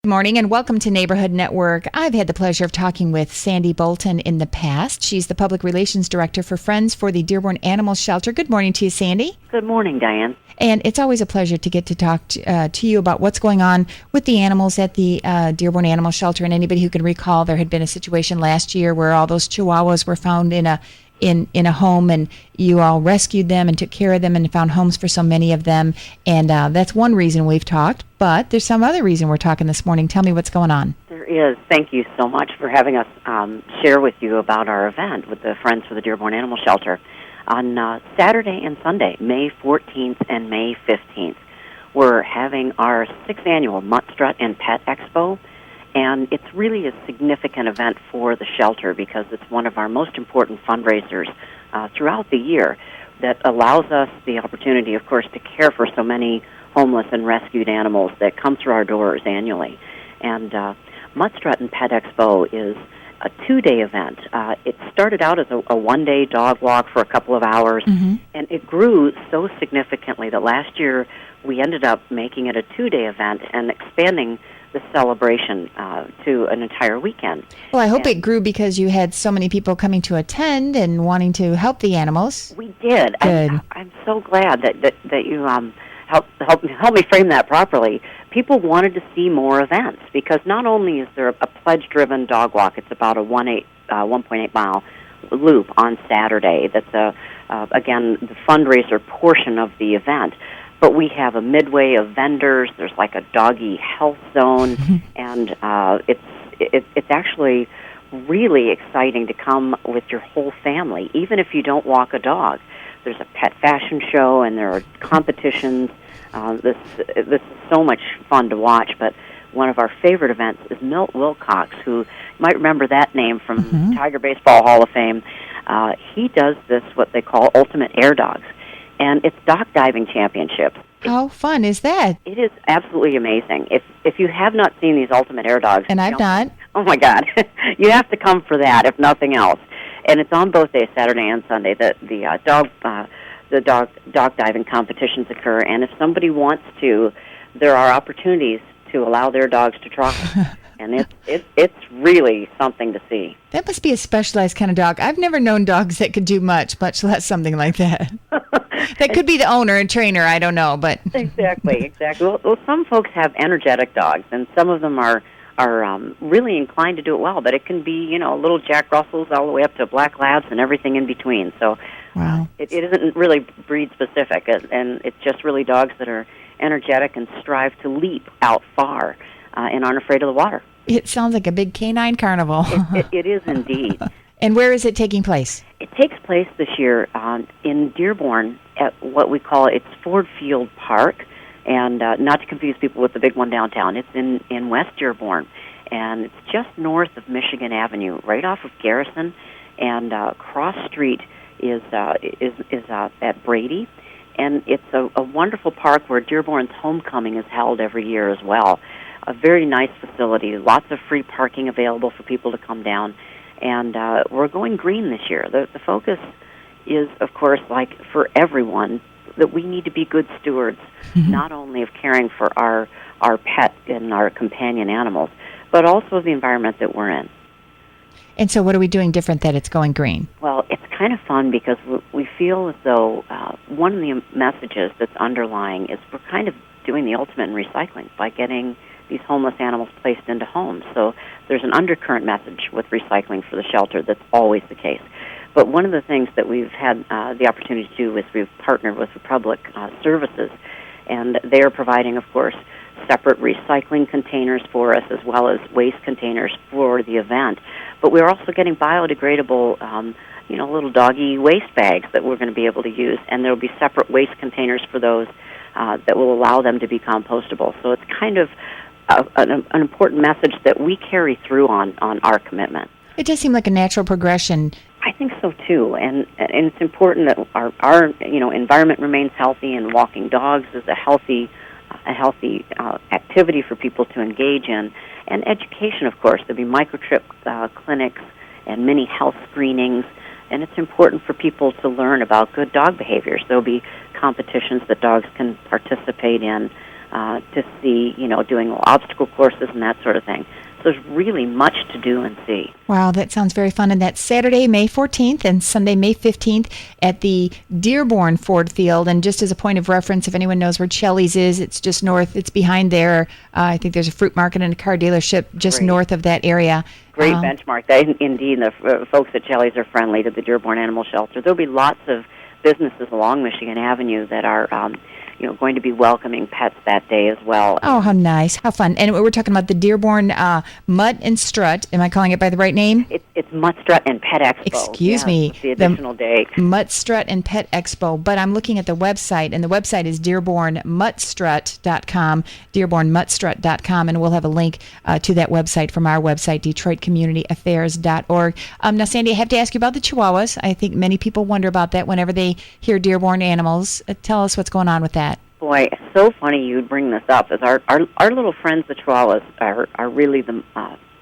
Good morning and welcome to Neighborhood Network. I've had the pleasure of talking with Sandy Bolton in the past. She's the Public Relations Director for Friends for the Dearborn Animal Shelter. Good morning to you, Sandy. Good morning, Diane. And it's always a pleasure to get to talk to you about what's going on with the animals at the Dearborn Animal Shelter. And anybody who can recall, there had been a situation last year where all those chihuahuas were found in a home, and you all rescued them and took care of them and found homes for so many of them. And that's one reason we've talked, but there's some other reason we're talking this morning. Tell me what's going on. There is. Thank you so much for having us share with you about our event with the Friends for the Dearborn Animal Shelter. On Saturday and Sunday, May 14th and May 15th, we're having our 6th annual Mutt Strut Pet Expo. And it's really a significant event for the shelter because it's one of our most important fundraisers throughout the year that allows us the opportunity, of course, to care for so many homeless and rescued animals that come through our doors annually. And Mutt Strut Pet Expo is a 2-day event. It started out as a 1-day dog walk for a couple of hours, and it grew so significantly that last year we ended up making it a 2-day event and expanding the celebration to an entire weekend. Well, I hope it grew because you had so many people coming to attend and wanting to help the animals. We did. Good. I'm so glad that you help me frame that properly. People wanted to see more events because not only is there a pledge-driven dog walk, it's about a 1.8 mile loop on Saturday. That's again the fundraiser portion of the event. But we have a midway of vendors. There's like a doggy health zone, and it's actually really exciting to come with your whole family, even if you don't walk a dog. There's a pet fashion show, and there are competitions. This is so much fun to watch. But one of our favorite events is Milt Wilcox, who you might remember that name from Tiger Baseball Hall of Fame. He does this what they call Ultimate Air Dogs. And it's dock diving championship. How fun is that? It is absolutely amazing. If you have not seen these Ultimate Air Dogs, and I've not. Oh my God, you have to come for that if nothing else. And it's on both days, Saturday and Sunday. The dog diving competitions occur, and if somebody wants to, there are opportunities to allow their dogs to try. And it's really something to see. That must be a specialized kind of dog. I've never known dogs that could do much less something like that. That could be the owner and trainer, I don't know, but... Exactly. Well, some folks have energetic dogs, and some of them are really inclined to do it well, but it can be, little Jack Russells all the way up to Black Labs and everything in between. So wow. It isn't really breed-specific, and it's just really dogs that are energetic and strive to leap out far and aren't afraid of the water. It sounds like a big canine carnival. It is indeed. And where is it taking place? It takes place this year in Dearborn at what we call its Ford Field Park, and not to confuse people with the big one downtown. It's in West Dearborn, and it's just north of Michigan Avenue, right off of Garrison, and cross street is at Brady, and it's a wonderful park where Dearborn's homecoming is held every year as well. A very nice facility, lots of free parking available for people to come down. And we're going green this year. The focus is, of course, like for everyone, that we need to be good stewards, not only of caring for our pet and our companion animals, but also the environment that we're in. And so what are we doing different that it's going green? Well, it's kind of fun because we feel as though one of the messages that's underlying is we're kind of doing the ultimate in recycling by getting these homeless animals placed into homes. So there's an undercurrent message with recycling for the shelter that's always the case. But one of the things that we've had the opportunity to do is we've partnered with Republic Services, and they are providing, of course, separate recycling containers for us as well as waste containers for the event. But we're also getting biodegradable, little doggy waste bags that we're going to be able to use, and there will be separate waste containers for those that will allow them to be compostable. So it's kind of an important message that we carry through on our commitment. It does seem like a natural progression. I think so too, and it's important that our environment remains healthy, and walking dogs is a healthy activity for people to engage in, and education, of course. There'll be microchip clinics and mini health screenings, and it's important for people to learn about good dog behaviors. There'll be competitions that dogs can participate in. to see, doing obstacle courses and that sort of thing. So there's really much to do and see. Wow, that sounds very fun. And that's Saturday, May 14th and Sunday, May 15th at the Dearborn Ford Field. And just as a point of reference, if anyone knows where Chelly's is, it's just north. It's behind there. I think there's a fruit market and a car dealership just north of that area. Great benchmark. Indeed, the folks at Chelly's are friendly to the Dearborn Animal Shelter. There'll be lots of businesses along Michigan Avenue that are going to be welcoming pets that day as well. Oh, how nice. How fun. And we're talking about the Dearborn Mutt and Strut. Am I calling it by the right name? It's Mutt Strut and Pet Expo. Excuse me. It's the additional day. Mutt Strut and Pet Expo. But I'm looking at the website, and the website is dearbornmuttstrut.com, dearbornmuttstrut.com, and we'll have a link to that website from our website, detroitcommunityaffairs.org. Now, Sandy, I have to ask you about the Chihuahuas. I think many people wonder about that whenever they hear Dearborn animals. Tell us what's going on with that. Boy, it's so funny you'd bring this up. As our little friends, the Chihuahuas, are really the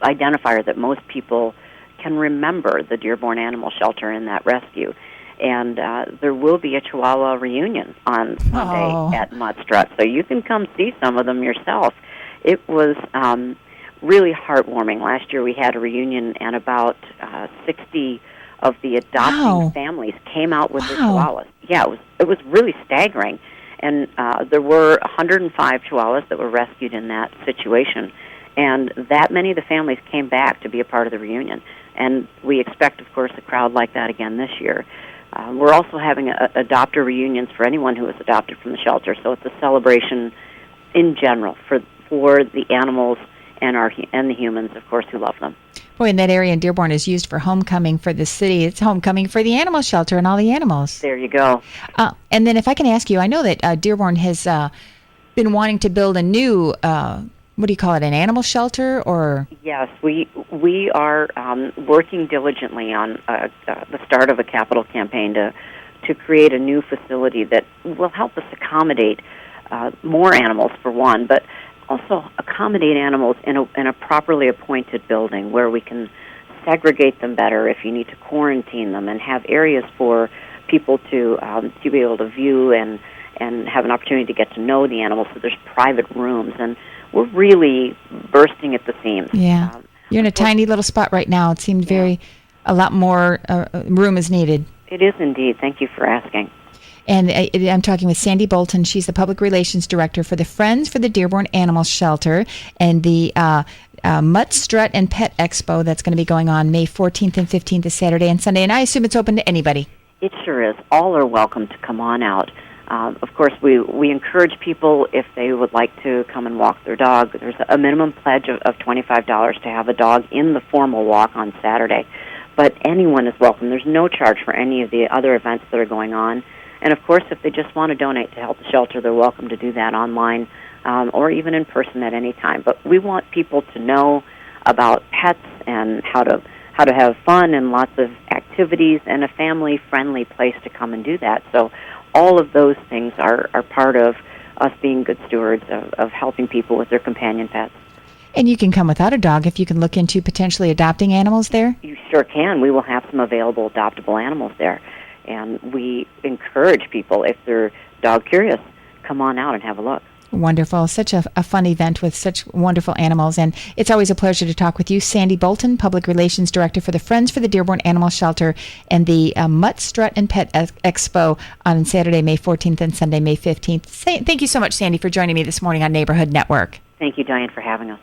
identifier that most people can remember the Dearborn Animal Shelter in that rescue. And there will be a Chihuahua reunion on Sunday at Mutt Strut, so you can come see some of them yourself. It was really heartwarming. Last year we had a reunion, and about 60 of the adopting families came out with their Chihuahuas. Yeah, it was really staggering. And there were 105 Chihuahuas that were rescued in that situation. And that many of the families came back to be a part of the reunion. And we expect, of course, a crowd like that again this year. We're also having adopter reunions for anyone who was adopted from the shelter. So it's a celebration in general for the animals and the humans, of course, who love them. Boy, and that area in Dearborn is used for homecoming for the city. It's homecoming for the animal shelter and all the animals. There you go. And then if I can ask you, I know that Dearborn has been wanting to build a new, what do you call it, an animal shelter? Or Yes, we are working diligently on the start of a capital campaign to create a new facility that will help us accommodate more animals, for one, but also accommodate animals in a properly appointed building where we can segregate them better if you need to quarantine them, and have areas for people to be able to view and have an opportunity to get to know the animals. So there's private rooms, and we're really bursting at the seams. Yeah, you're in a tiny little spot right now. It seemed a lot more room is needed. It is indeed. Thank you for asking. And I'm talking with Sandy Bolton. She's the Public Relations Director for the Friends for the Dearborn Animal Shelter, and the Mutt Strut and Pet Expo that's going to be going on May 14th and 15th, this Saturday and Sunday. And I assume it's open to anybody. It sure is. All are welcome to come on out. Of course, we encourage people, if they would like to come and walk their dog, there's a minimum pledge of $25 to have a dog in the formal walk on Saturday. But anyone is welcome. There's no charge for any of the other events that are going on. And, of course, if they just want to donate to help the shelter, they're welcome to do that online or even in person at any time. But we want people to know about pets and how to have fun and lots of activities, and a family-friendly place to come and do that. So all of those things are part of us being good stewards of helping people with their companion pets. And you can come without a dog if you can look into potentially adopting animals there? You sure can. We will have some available adoptable animals there. And we encourage people, if they're dog curious, come on out and have a look. Wonderful. Such a fun event with such wonderful animals. And it's always a pleasure to talk with you, Sandy Bolton, Public Relations Director for the Friends for the Dearborn Animal Shelter, and the Mutt Strut and Pet Expo on Saturday, May 14th and Sunday, May 15th. Thank you so much, Sandy, for joining me this morning on Neighborhood Network. Thank you, Diane, for having us.